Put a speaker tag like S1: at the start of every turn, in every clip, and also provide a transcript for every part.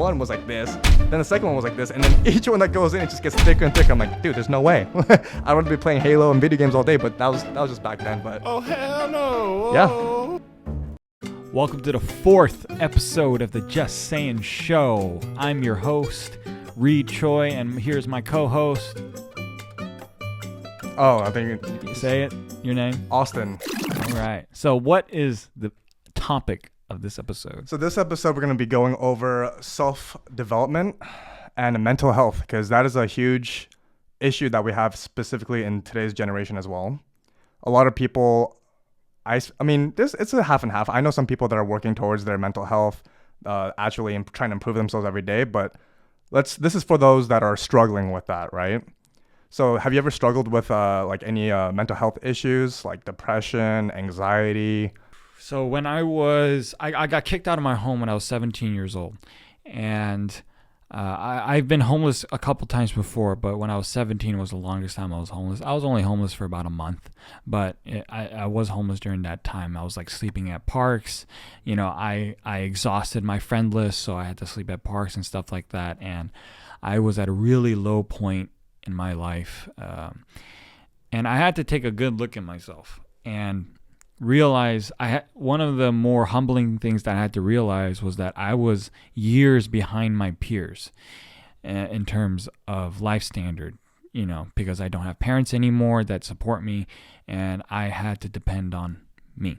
S1: one was like this, then the second one was like this, and then each one that goes in, it just gets thicker and thicker. I'm like, dude, there's no way. I don't want to be playing Halo and video games all day, but that was just back then. But
S2: oh hell no.
S1: Yeah.
S3: Welcome to the 4th episode of the Just Saying Show. I'm your host, Reed Choi, and here's my co-host.
S1: Oh, I think
S3: You say it, your name?
S1: Austin.
S3: All right. So what is the topic of this episode?
S1: So this episode, we're going to be going over self-development and mental health, because that is a huge issue that we have specifically in today's generation as well. A lot of people, I mean, it's a half and half. I know some people that are working towards their mental health, actually trying to improve themselves every day, but this is for those that are struggling with that, right? So have you ever struggled with any mental health issues like depression, anxiety?
S3: So when I got kicked out of my home when I was 17 years old, and I've been homeless a couple times before, but when I was 17 was the longest time I was homeless. I was only homeless for about a month, but I was homeless during that time. I was like sleeping at parks. You know, I exhausted my friend list, so I had to sleep at parks and stuff like that. And I was at a really low point in my life, and I had to take a good look at myself and realize one of the more humbling things that I had to realize was that I was years behind my peers in terms of life standard, you know, because I don't have parents anymore that support me, and I had to depend on me.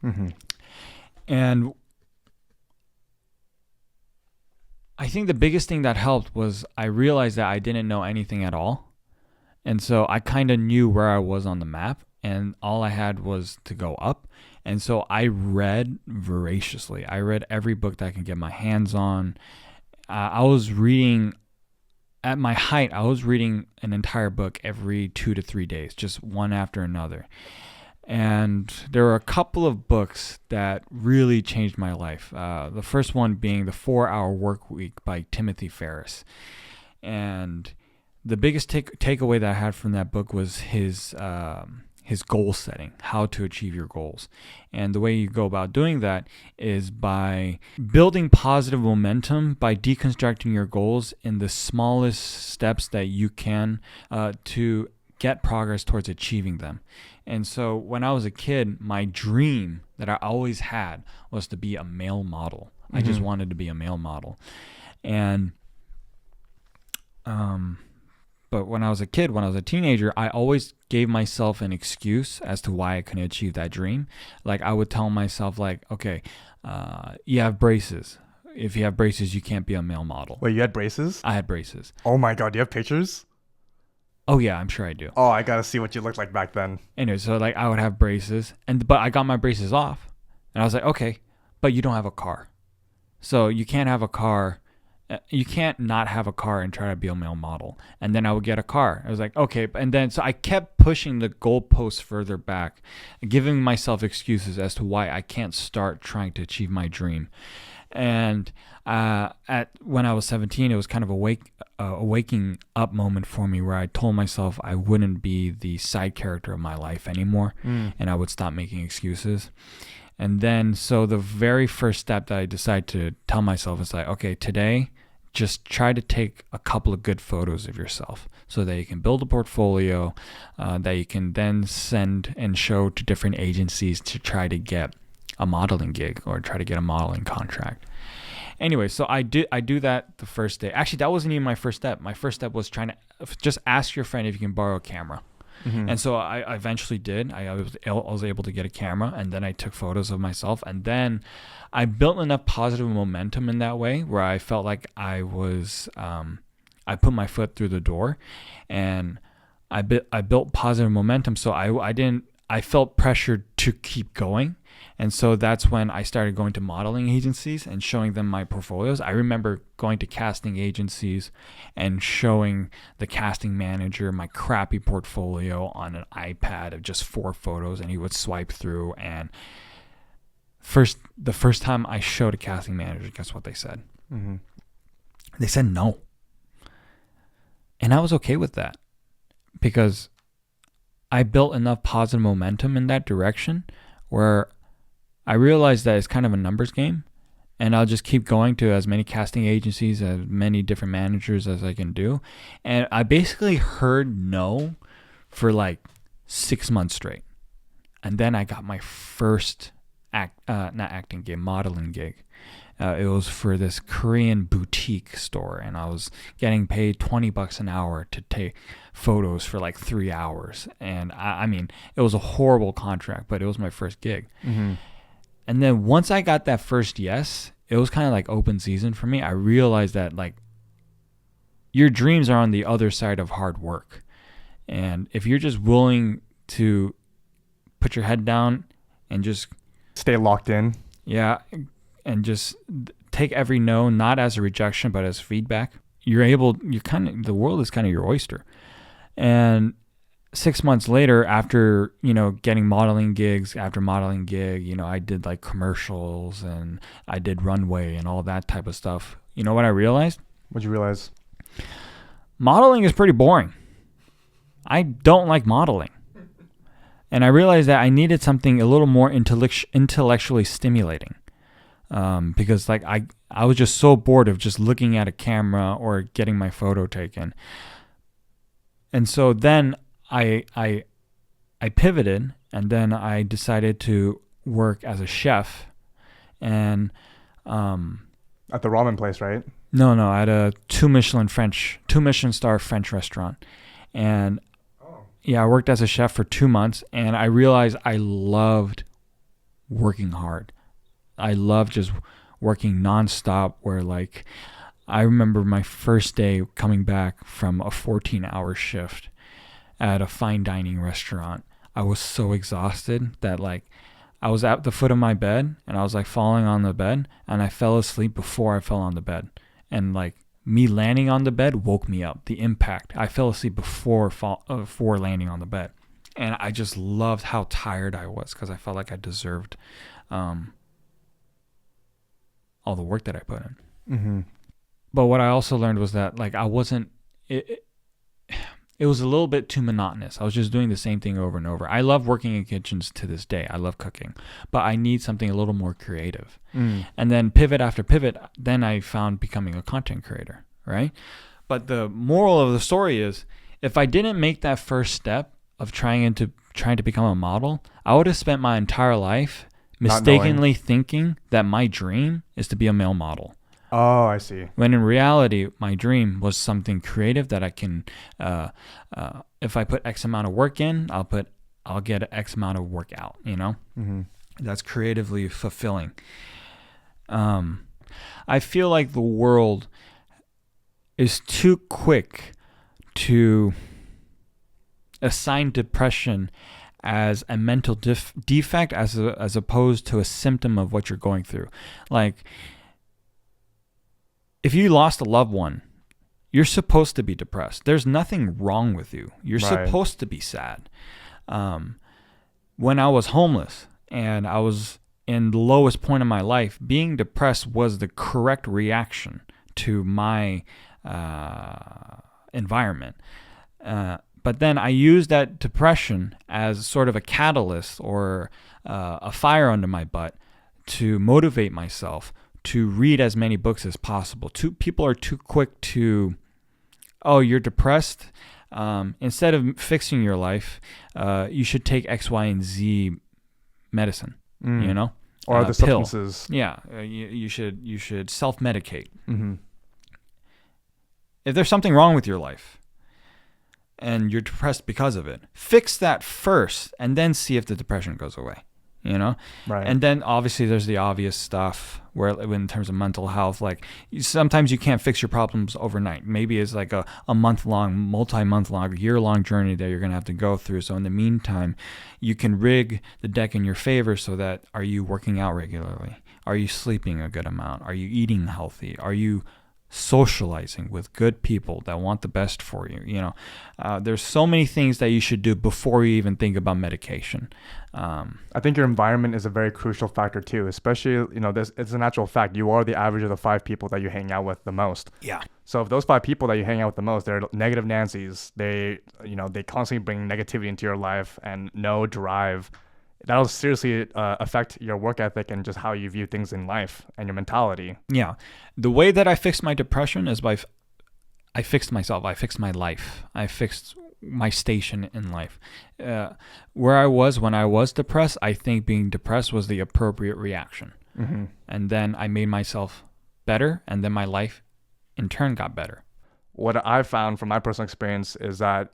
S1: Mm-hmm.
S3: And I think the biggest thing that helped was I realized that I didn't know anything at all. And so I kind of knew where I was on the map, and all I had was to go up. And so I read voraciously. I read every book that I could get my hands on. I was reading, at my height, I was reading an entire book every 2 to 3 days, just one after another. And there were a couple of books that really changed my life. The first one being The 4-Hour Work Week by Timothy Ferriss. And the biggest takeaway that I had from that book was his goal setting, how to achieve your goals. And the way you go about doing that is by building positive momentum, by deconstructing your goals in the smallest steps that you can to get progress towards achieving them. And so when I was a kid, my dream that I always had was to be a male model. I just wanted to be a male model. And but when I was a kid, when I was a teenager, I always gave myself an excuse as to why I couldn't achieve that dream. Like I would tell myself like, okay, you have braces. If you have braces, you can't be a male model.
S1: Wait, you had braces?
S3: I had braces.
S1: Oh my God, do you have pictures?
S3: Oh yeah, I'm sure I do.
S1: Oh, I gotta see what you looked like back then.
S3: Anyway, so like I would have braces, but I got my braces off, and I was like, okay, but you don't have a car, so you can't have a car. You can't not have a car and try to be a male model. And then I would get a car. I was like, okay. And then so I kept pushing the goalposts further back, giving myself excuses as to why I can't start trying to achieve my dream. And when I was 17, it was kind of a waking up moment for me where I told myself I wouldn't be the side character of my life anymore, and I would stop making excuses. And then, so the very first step that I decided to tell myself is like, okay, today, just try to take a couple of good photos of yourself so that you can build a portfolio that you can then send and show to different agencies to try to get a modeling gig or try to get a modeling contract. Anyway, so I do that the first day. Actually, that wasn't even my first step. My first step was trying to just ask your friend if you can borrow a camera. Mm-hmm. And so I eventually did. I was able to get a camera, and then I took photos of myself, and then I built enough positive momentum in that way where I felt like I was I put my foot through the door, and I built positive momentum. So I felt pressured to keep going. And so that's when I started going to modeling agencies and showing them my portfolios. I remember going to casting agencies and showing the casting manager my crappy portfolio on an iPad of just 4 photos, and he would swipe through. And the first time I showed a casting manager, guess what they said?
S1: Mm-hmm.
S3: They said no. And I was okay with that because I built enough positive momentum in that direction where I realized that it's kind of a numbers game, And I'll just keep going to as many casting agencies, as many different managers as I can do. And I basically heard no for like 6 months straight. And then I got my first modeling gig. It was for this Korean boutique store, and I was getting paid $20 an hour to take photos for like 3 hours. And I mean, it was a horrible contract, but it was my first gig.
S1: Mm-hmm.
S3: And then once I got that first yes, it was kind of like open season for me. I realized that like your dreams are on the other side of hard work. And if you're just willing to put your head down and just
S1: Stay locked in.
S3: yeah, and just take every no not as a rejection but as feedback, the world is kind of your oyster. And 6 months later, after getting modeling gigs after modeling gig, I did like commercials and I did runway and all that type of stuff. You know what I realized?
S1: What'd you realize?
S3: Modeling is pretty boring. I don't like modeling. And I realized that I needed something a little more intellectually stimulating. Because like I was just so bored of just looking at a camera or getting my photo taken. And so then I pivoted, and then I decided to work as a chef. And
S1: At the ramen place, right?
S3: no, at a 2 Michelin star French restaurant. And yeah, I worked as a chef for 2 months, and I realized I loved working hard. I loved just working nonstop, where like I remember my first day coming back from a 14-hour shift at a fine dining restaurant. I was so exhausted that like I was at the foot of my bed and I was like falling on the bed, and I fell asleep before I fell on the bed. And like me landing on the bed woke me up. The impact. I fell asleep before landing on the bed. And I just loved how tired I was because I felt like I deserved all the work that I put in.
S1: Mm-hmm.
S3: But what I also learned was that like I wasn't, it was a little bit too monotonous. I was just doing the same thing over and over. I love working in kitchens to this day. I love cooking, but I need something a little more creative. And then pivot after pivot, then I found becoming a content creator, right? But the moral of the story is, if I didn't make that first step of trying to become a model, I would have spent my entire life mistakenly thinking that my dream is to be a male model.
S1: Oh, I see.
S3: When in reality, my dream was something creative that I can, if I put X amount of work in, I'll get X amount of work out,
S1: Mm-hmm.
S3: That's creatively fulfilling. I feel like the world is too quick to assign depression as a mental defect as opposed to a symptom of what you're going through. Like, if you lost a loved one, you're supposed to be depressed. There's nothing wrong with you. You're supposed to be sad. When I was homeless and I was in the lowest point of my life, being depressed was the correct reaction to my environment. But then I used that depression as sort of a catalyst or a fire under my butt to motivate myself to read as many books as possible. People are too quick to, oh, you're depressed. Instead of fixing your life, you should take X, Y, and Z medicine,
S1: or the substances.
S3: Yeah, you should self-medicate.
S1: Mm-hmm.
S3: If there's something wrong with your life and you're depressed because of it, fix that first and then see if the depression goes away.
S1: Right.
S3: And then obviously there's the obvious stuff where in terms of mental health, like sometimes you can't fix your problems overnight. Maybe it's like a month-long, multi-month-long, year-long journey that you're going to have to go through. So in the meantime, you can rig the deck in your favor so that, are you working out regularly? Are you sleeping a good amount? Are you eating healthy? Are you socializing with good people that want the best for you? There's so many things that you should do before you even think about medication.
S1: I think your environment is a very crucial factor too, especially, it's a natural fact. You are the average of the 5 people that you hang out with the most.
S3: Yeah.
S1: So if those 5 people that you hang out with the most, they're negative Nancy's, they constantly bring negativity into your life and no drive, that'll seriously affect your work ethic and just how you view things in life and your mentality.
S3: Yeah. The way that I fixed my depression is by I fixed myself. I fixed my life. I fixed my station in life. Where I was when I was depressed, I think being depressed was the appropriate reaction.
S1: Mm-hmm.
S3: And then I made myself better, and then my life in turn got better.
S1: What I've found from my personal experience is that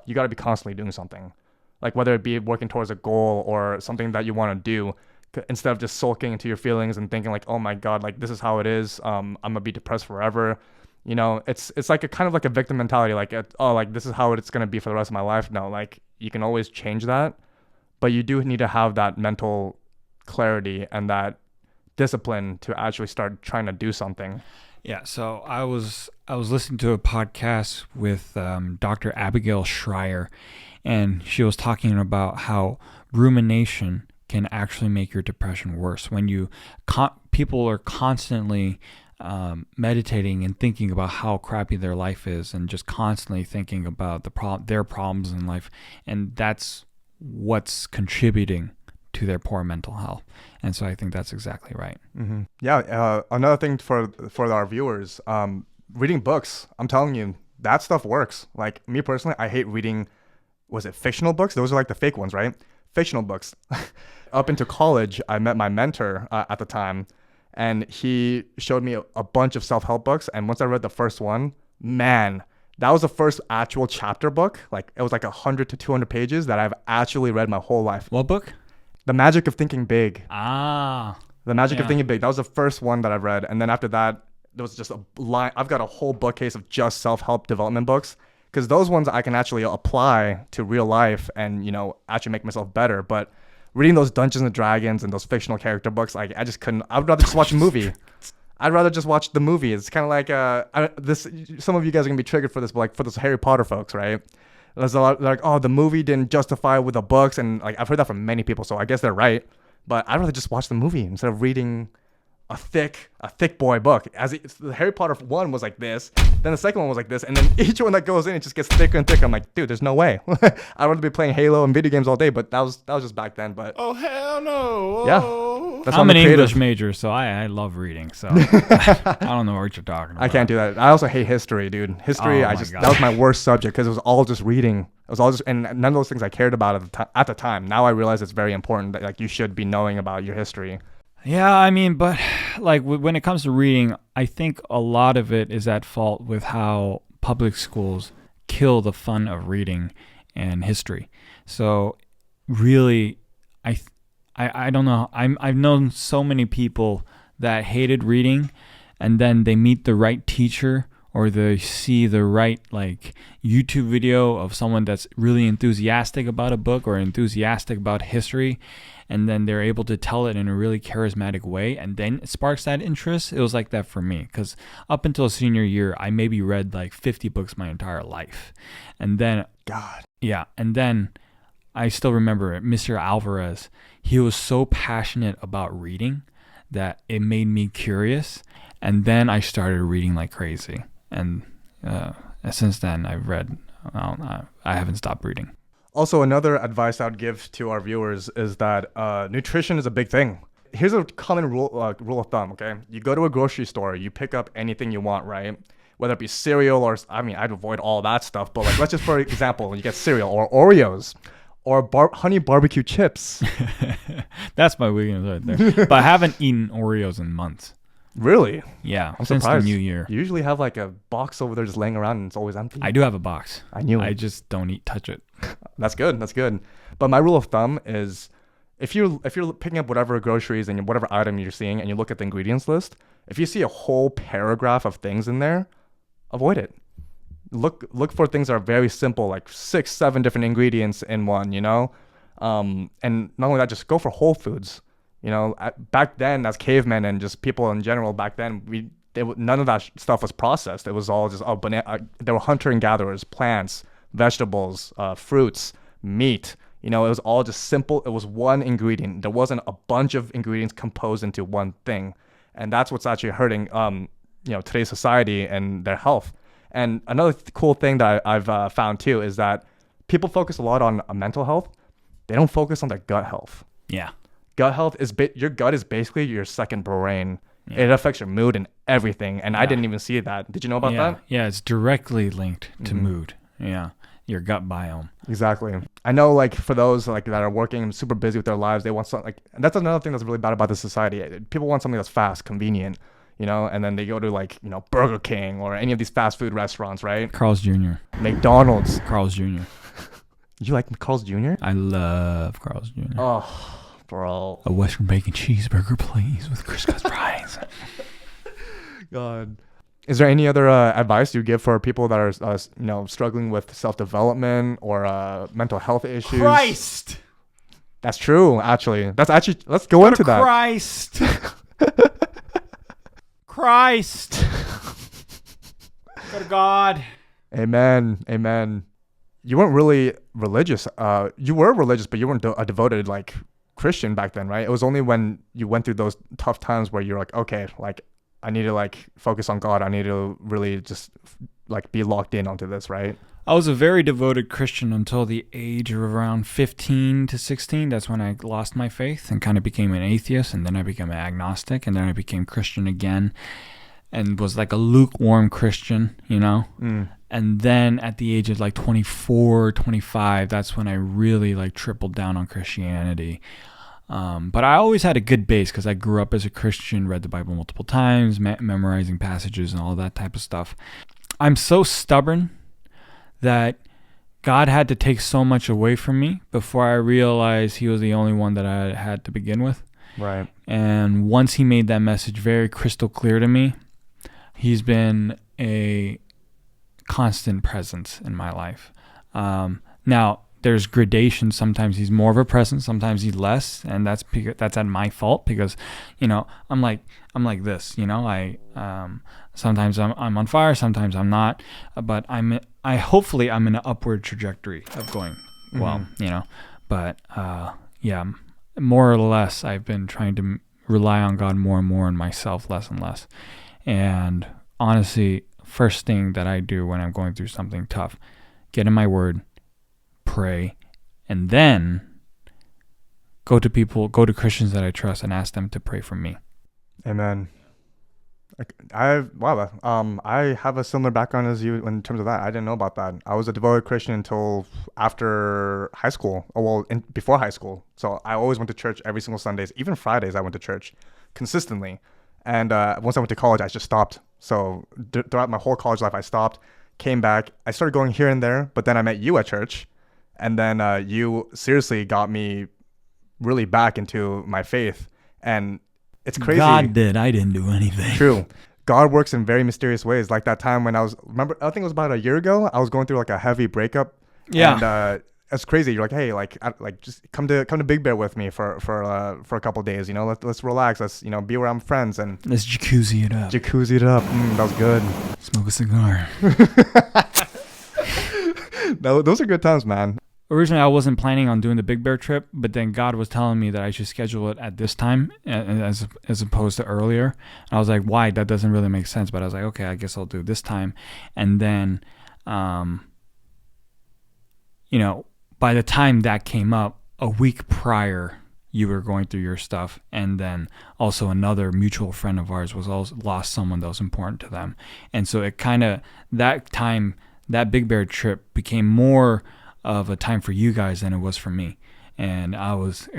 S1: you got to be constantly doing something, like whether it be working towards a goal or something that you want to do, instead of just sulking into your feelings and thinking like, oh my God, like this is how it is. I'm gonna be depressed forever. You know, it's like a kind of like a victim mentality, like, oh, like this is how it's gonna be for the rest of my life. No, like you can always change that, but you do need to have that mental clarity and that discipline to actually start trying to do something.
S3: Yeah, so I was listening to a podcast with Dr. Abigail Schreier, and she was talking about how rumination can actually make your depression worse. When you people are constantly meditating and thinking about how crappy their life is, and just constantly thinking about their problems in life, and that's what's contributing to their poor mental health. And so I think that's exactly right.
S1: Mm-hmm. Yeah. Another thing for our viewers, reading books. I'm telling you, that stuff works. Like me personally, I hate reading. Was it fictional books? Those are like the fake ones, right? Fictional books. Up into college, I met my mentor at the time, and he showed me a bunch of self-help books. And once I read the first one, man, that was the first actual chapter book. Like it was like 100 to 200 pages that I've actually read my whole life.
S3: What book?
S1: The Magic of Thinking Big.
S3: Ah.
S1: The Magic of Thinking Big. That was the first one that I've read. And then after that, there was just a line. I've got a whole bookcase of just self-help development books, because those ones I can actually apply to real life and, you know, actually make myself better. But reading those Dungeons and Dragons and those fictional character books, like I just couldn't. I would rather just watch a movie. I'd rather just watch the movie. It's kind of like this. Some of you guys are gonna be triggered for this, but like for those Harry Potter folks, right? There's a lot, they're like, oh, the movie didn't justify with the books, and like I've heard that from many people, so I guess they're right. But I'd rather just watch the movie instead of reading a thick boy book. The Harry Potter one was like this, then the second one was like this, and then each one that goes in, it just gets thicker and thicker. I'm like, dude, there's no way. I'd rather be playing Halo and video games all day, but that was just back then. But
S2: oh hell no!
S1: Yeah, that's
S3: I'm an English major, so I love reading. So I don't know what you're talking about.
S1: I can't do that. I also hate history, dude. History,
S3: Oh my
S1: that
S3: God.
S1: was my worst subject because it was all just reading. It was all just, and none of those things I cared about at the time. Now I realize it's very important that like you should be knowing about your history.
S3: Yeah, I mean, but like when it comes to reading, I think a lot of it is at fault with how public schools kill the fun of reading and history. So really, I don't know. I've known so many people that hated reading, and then they meet the right teacher, or they see the right like YouTube video of someone that's really enthusiastic about a book or enthusiastic about history, and then they're able to tell it in a really charismatic way, and then it sparks that interest. It was like that for me, because up until senior year, I maybe read like 50 books my entire life. And then,
S1: God.
S3: yeah, and then I still remember Mr. Alvarez. He was so passionate about reading that it made me curious, and then I started reading like crazy. And since then, I've read, I haven't stopped reading.
S1: Also, another advice I would give to our viewers is that nutrition is a big thing. Here's a common rule of thumb, okay? You go to a grocery store, you pick up anything you want, right? Whether it be cereal or, I mean, I'd avoid all that stuff, but like, let's just, for example, you get cereal or Oreos or honey barbecue chips.
S3: That's my weakness right there. But I haven't eaten Oreos in months.
S1: Really?
S3: Yeah,
S1: I'm
S3: since
S1: surprised.
S3: the new year.
S1: You usually have like a box over there just laying around and it's always empty.
S3: I do have a box.
S1: I knew it.
S3: I just don't touch it.
S1: That's good. That's good. But my rule of thumb is if you're picking up whatever groceries and whatever item you're seeing and you look at the ingredients list, if you see a whole paragraph of things in there, avoid it. Look for things that are very simple, like 6-7 different ingredients in one, you know? And not only that, just go for whole foods. You know, back then as cavemen and just people in general back then, none of that stuff was processed. It was all just, they were hunter and gatherers, plants, vegetables, fruits, meat. You know, it was all just simple. It was one ingredient. There wasn't a bunch of ingredients composed into one thing. And that's what's actually hurting, today's society and their health. And another cool thing that I've found too is that people focus a lot on mental health, they don't focus on their gut health.
S3: Yeah.
S1: Gut health is your gut is basically your second brain.
S3: Yeah.
S1: It affects your mood and everything. And I
S3: Yeah.
S1: didn't even see that. Did you know about
S3: Yeah.
S1: that?
S3: Yeah, it's directly linked to mood. Yeah. Your gut biome.
S1: Exactly. I know, like, for those like that are working super busy with their lives, they want something like, and that's another thing that's really bad about this society. People want something that's fast, convenient, you know, and then they go to, like, you know, Burger King or any of these fast food restaurants, right?
S3: Carl's Jr.
S1: McDonald's.
S3: Carl's Jr.
S1: You like Carl's Jr.?
S3: I love Carl's Jr.
S1: Oh, bro.
S3: A Western bacon cheeseburger, please, with crisscross fries.
S1: God. Is there any other advice you give for people that are, you know, struggling with self-development or mental health issues?
S3: Christ.
S1: That's true, actually. Let's go into that.
S3: Christ. Christ. Go to God.
S1: Amen. Amen. You weren't really religious. You were religious, but you weren't a devoted, like, Christian back then, right? It was only when you went through those tough times where you're like, okay, like, I need to, like, focus on God. I need to really just, like, be locked in onto this, right?
S3: I was a very devoted Christian until the age of around 15 to 16. That's when I lost my faith and kind of became an atheist. And then I became an agnostic. And then I became Christian again and was like a lukewarm Christian, you know? And then at the age of like 24, 25, that's when I really like tripled down on Christianity. But I always had a good base because I grew up as a Christian, read the Bible multiple times, memorizing passages and all that type of stuff. I'm so stubborn that God had to take so much away from me before I realized he was the only one that I had to begin with.
S1: Right.
S3: And once he made that message very crystal clear to me, he's been a constant presence in my life. Now, there's gradation. Sometimes he's more of a presence, sometimes he's less, and that's at my fault because, you know, I'm like this, you know. Sometimes I'm on fire, sometimes I'm not, but hopefully I'm in an upward trajectory of going well, you know. But yeah, more or less, I've been trying to rely on God more and more and myself less and less. And honestly, first thing that I do when I'm going through something tough, get in my word, pray, and then go to Christians that I trust and ask them to pray for me.
S1: Amen. I have a similar background as you in terms of that. I didn't know about that. I was a devoted Christian until after high school. Before high school. So I always went to church every single Sundays. Even Fridays I went to church consistently. And once I went to college, I just stopped. So throughout my whole college life, I stopped, came back. I started going here and there, but then I met you at church. And then you seriously got me really back into my faith. And it's crazy.
S3: God did. I didn't do anything.
S1: True. God works in very mysterious ways. Like that time when I think it was about a year ago, I was going through like a heavy breakup.
S3: Yeah.
S1: And it's crazy. You're like, hey, just come to Big Bear with me for a couple of days. You know, let's relax. Let's, you know, be around friends and
S3: let's jacuzzi it up.
S1: That was good.
S3: Smoke a cigar.
S1: No, those are good times, man.
S3: Originally, I wasn't planning on doing the Big Bear trip, but then God was telling me that I should schedule it at this time as opposed to earlier. And I was like, why? That doesn't really make sense. But I was like, okay, I guess I'll do this time. And then, you know, by the time that came up, a week prior, you were going through your stuff. And then also another mutual friend of ours lost someone that was important to them. And so it kind of, that Big Bear trip became more of a time for you guys than it was for me. And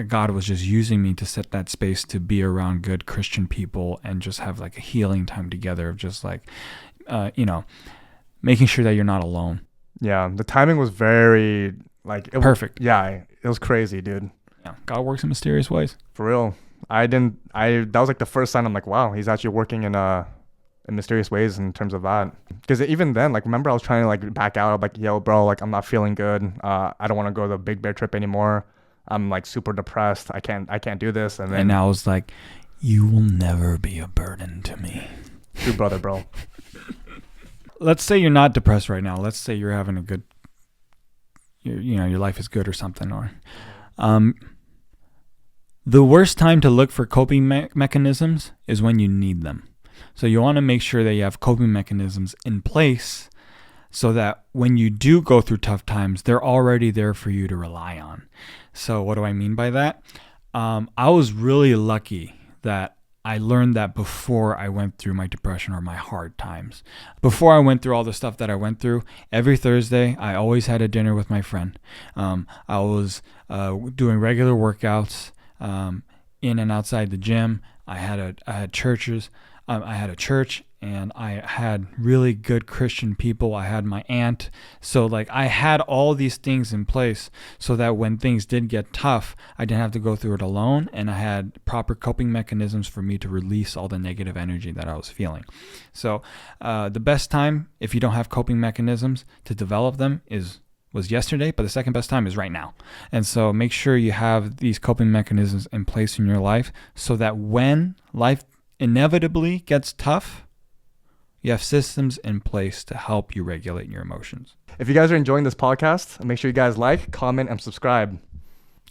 S3: God was just using me to set that space to be around good Christian people and just have like a healing time together of just like, you know, making sure that you're not alone.
S1: Yeah. The timing was very
S3: perfect.
S1: Yeah. It was crazy, dude.
S3: Yeah. God works in mysterious ways.
S1: For real. That was like the first sign I'm like, wow, he's actually working in mysterious ways in terms of that. Because even then, like, remember I was trying to like back out. I'm like, yo, bro, like I'm not feeling good. I don't want to go to the Big Bear trip anymore. I'm like super depressed. I can't do this. And
S3: I was like, you will never be a burden to me.
S1: True brother, bro.
S3: Let's say you're not depressed right now. Let's say you're having a good, your life is good or something. Or, the worst time to look for coping mechanisms is when you need them. So you want to make sure that you have coping mechanisms in place so that when you do go through tough times, they're already there for you to rely on. So what do I mean by that? I was really lucky that I learned that before I went through my depression or my hard times. Before I went through all the stuff that I went through, every Thursday, I always had a dinner with my friend. I was doing regular workouts in and outside the gym. I had churches. I had a church, and I had really good Christian people. I had my aunt. So like I had all these things in place so that when things did get tough, I didn't have to go through it alone, and I had proper coping mechanisms for me to release all the negative energy that I was feeling. So the best time, if you don't have coping mechanisms to develop them, was yesterday, but the second best time is right now. And so make sure you have these coping mechanisms in place in your life so that when life inevitably gets tough, you have systems in place to help you regulate your emotions.
S1: If you guys are enjoying this podcast, make sure you guys like, comment, and subscribe.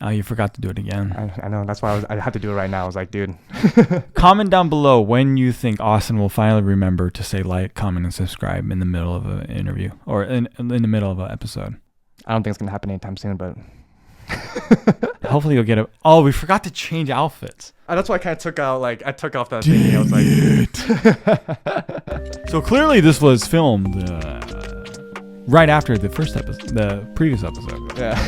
S3: Oh, you forgot to do it again.
S1: I know. That's why I had to do it right now. I was like, dude.
S3: Comment down below when you think Austin will finally remember to say like, comment, and subscribe in the middle of an interview or in the middle of an episode.
S1: I don't think it's going to happen anytime soon, but...
S3: Hopefully you'll get it. Oh, we forgot to change outfits.
S1: That's why I kind of took off that thing. I was like...
S3: So clearly this was filmed right after the previous episode.
S1: Yeah.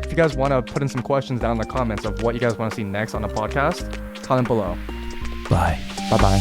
S1: If you guys want to put in some questions down in the comments of what you guys want to see next on the podcast, comment below.
S3: Bye.
S1: Bye-bye.